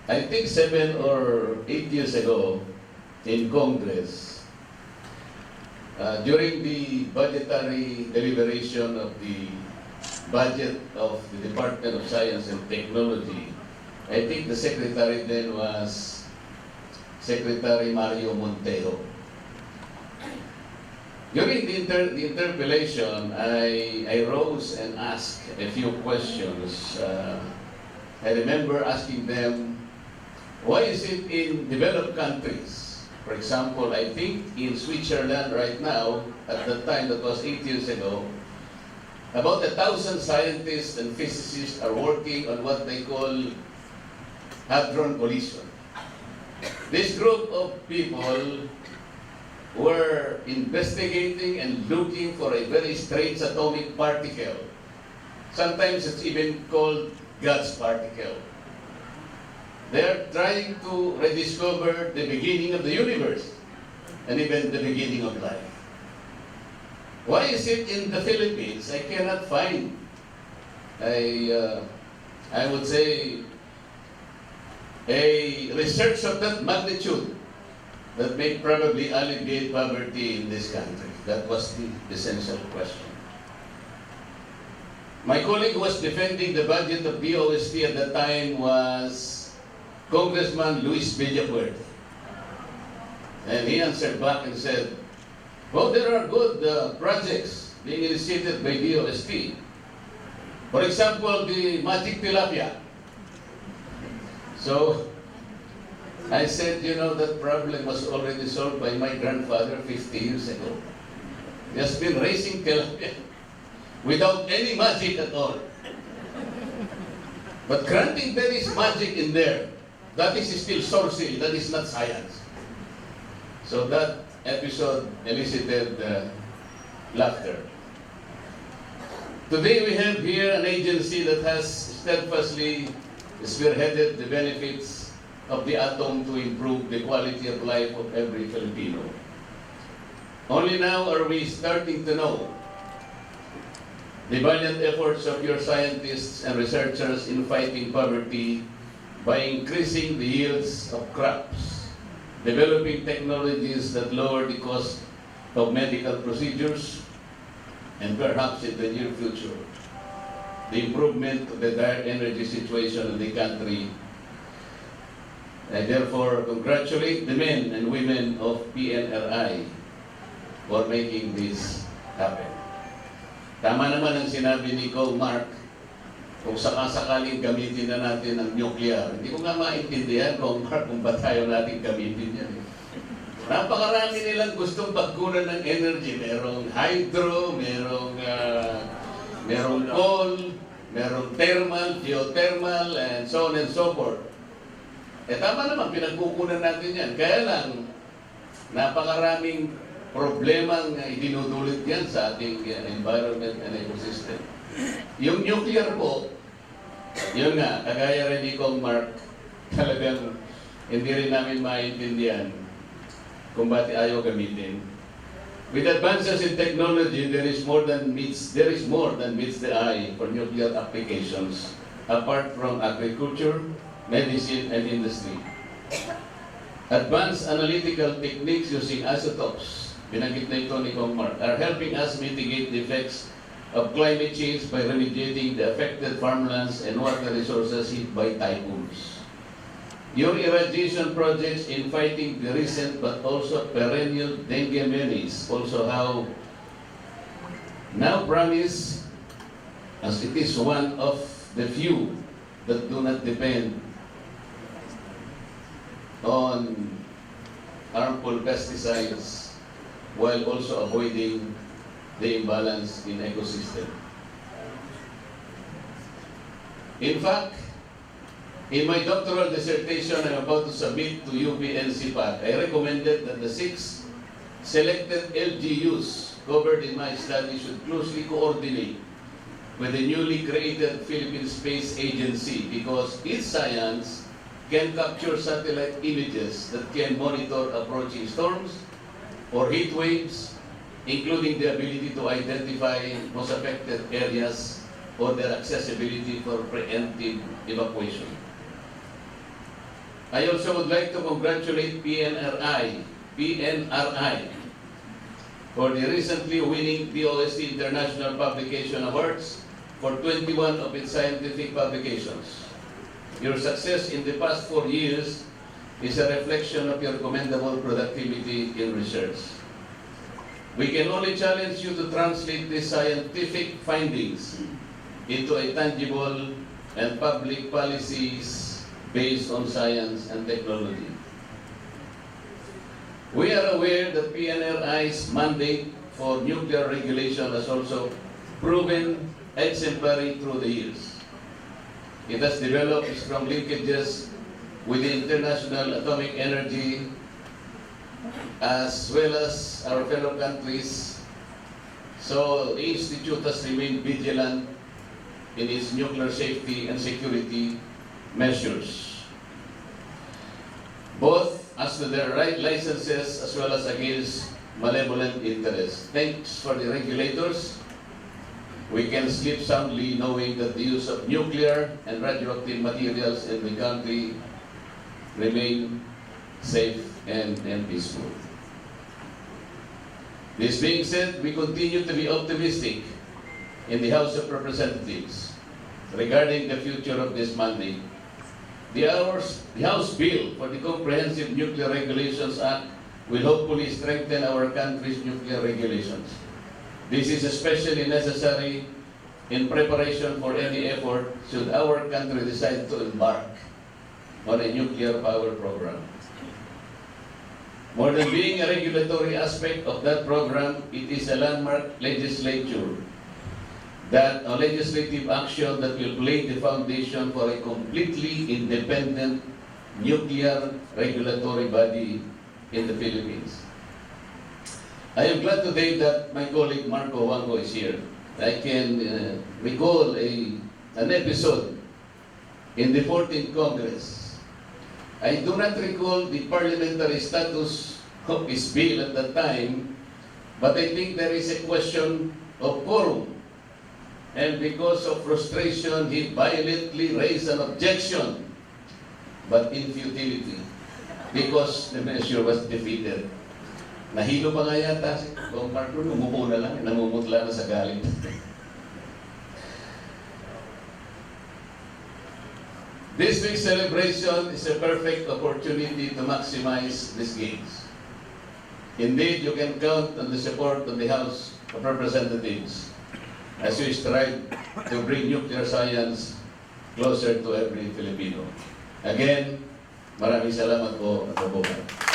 I think 7 or 8 years ago in Congress, during the budgetary deliberation of the budget of the Department of Science and Technology, I think the secretary then was Secretary Mario Montero. During the interpellation, I rose and asked a few questions. I remember asking them, why is it in developed countries, for example, I think in Switzerland right now, at that time, that was 8 years ago, about 1,000 scientists and physicists are working on what they call hadron collision. This group of people were investigating and looking for a very strange atomic particle. Sometimes it's even called God's particle. They're trying to rediscover the beginning of the universe and even the beginning of life. Why is it in the Philippines I cannot find I would say a research of that magnitude that may probably alleviate poverty in this country? That was the essential question. My colleague who was defending the budget of DOST at that time was Congressman Luis Villapuerte. And he answered back and said, well, there are good projects being initiated by DOST. For example, the magic tilapia. So I said, you know, that problem was already solved by my grandfather 50 years ago. He has been raising tilapia without any magic at all. But granting there is magic in there, that is still sorcery, that is not science. So that episode elicited laughter. Today we have here an agency that has steadfastly spearheaded the benefits of the atom to improve the quality of life of every Filipino. Only now are we starting to know the valiant efforts of your scientists and researchers in fighting poverty by increasing the yields of crops, developing technologies that lower the cost of medical procedures, and perhaps in the near future, the improvement of the dire energy situation in the country. I therefore congratulate the men and women of PNRI for making this happen. Tama naman ang sinabi ni Cong Mark, kung sakasakaling gamitin na natin ang nuclear. Hindi ko nga maintindihan, Cong Mark, kung ba't tayo natin gamitin yan. Napakarami nilang gustong pagkunan ng energy. Merong hydro, merong coal, merong thermal, geothermal, and so on and so forth. Eh tama naman, pinagkukunan natin yan. Kaya lang, napakaraming problemang idinudulot yan sa ating environment and ecosystem. Yung nuclear po, yun nga, kagaya rin ni Cong Mark, talagang hindi rin namin maintindihan kung bakit ayaw gamitin. With advances in technology, there is more than meets the eye for nuclear applications, apart from agriculture, medicine, and industry. Advanced analytical techniques using isotopes, binanggit na ito ni Cong Mark, are helping us mitigate the effects of climate change by remediating the affected farmlands and water resources hit by typhoons. Your irrigation projects in fighting the recent but also perennial dengue menace also have now promise, as it is one of the few that do not depend on harmful pesticides while also avoiding the imbalance in ecosystem. In fact, in my doctoral dissertation I'm about to submit to UP-NCPAD, I recommended that the 6 selected LGUs covered in my study should closely coordinate with the newly created Philippine Space Agency because its science can capture satellite images that can monitor approaching storms or heat waves, including the ability to identify most affected areas or their accessibility for preemptive evacuation. I also would like to congratulate PNRI for the recently winning DOST International Publication Awards for 21 of its scientific publications. Your success in the past 4 years is a reflection of your commendable productivity in research. We can only challenge you to translate these scientific findings into a tangible and public policies based on science and technology. We are aware that PNRI's mandate for nuclear regulation has also proven exemplary through the years. It has developed strong linkages with the International Atomic Energy as well as our fellow countries. So the Institute has remained vigilant in its nuclear safety and security measures, both as to their right licenses as well as against malevolent interests. Thanks for the regulators. We can sleep soundly knowing that the use of nuclear and radioactive materials in the country remain safe and peaceful. This being said, we continue to be optimistic in the House of Representatives regarding the future of this mandate. The House bill for the Comprehensive Nuclear Regulations Act will hopefully strengthen our country's nuclear regulations. This is especially necessary in preparation for any effort should our country decide to embark on a nuclear power program. More than being a regulatory aspect of that program, it is a landmark legislative action that will lay the foundation for a completely independent nuclear regulatory body in the Philippines. I am glad today that my colleague Marco Wango is here. I can recall an episode in the 14th Congress. I do not recall the parliamentary status of his bill at that time, but I think there is a question of quorum. And because of frustration, he violently raised an objection, but in futility, because the measure was defeated. Nahilo pa nga yata si Kong Marco, umupo na lang, namumutla na sa galit. This week's celebration is a perfect opportunity to maximize these gains. Indeed, you can count on the support of the House of Representatives as we strive to bring nuclear science closer to every Filipino. Again, maraming salamat po at mabuhay.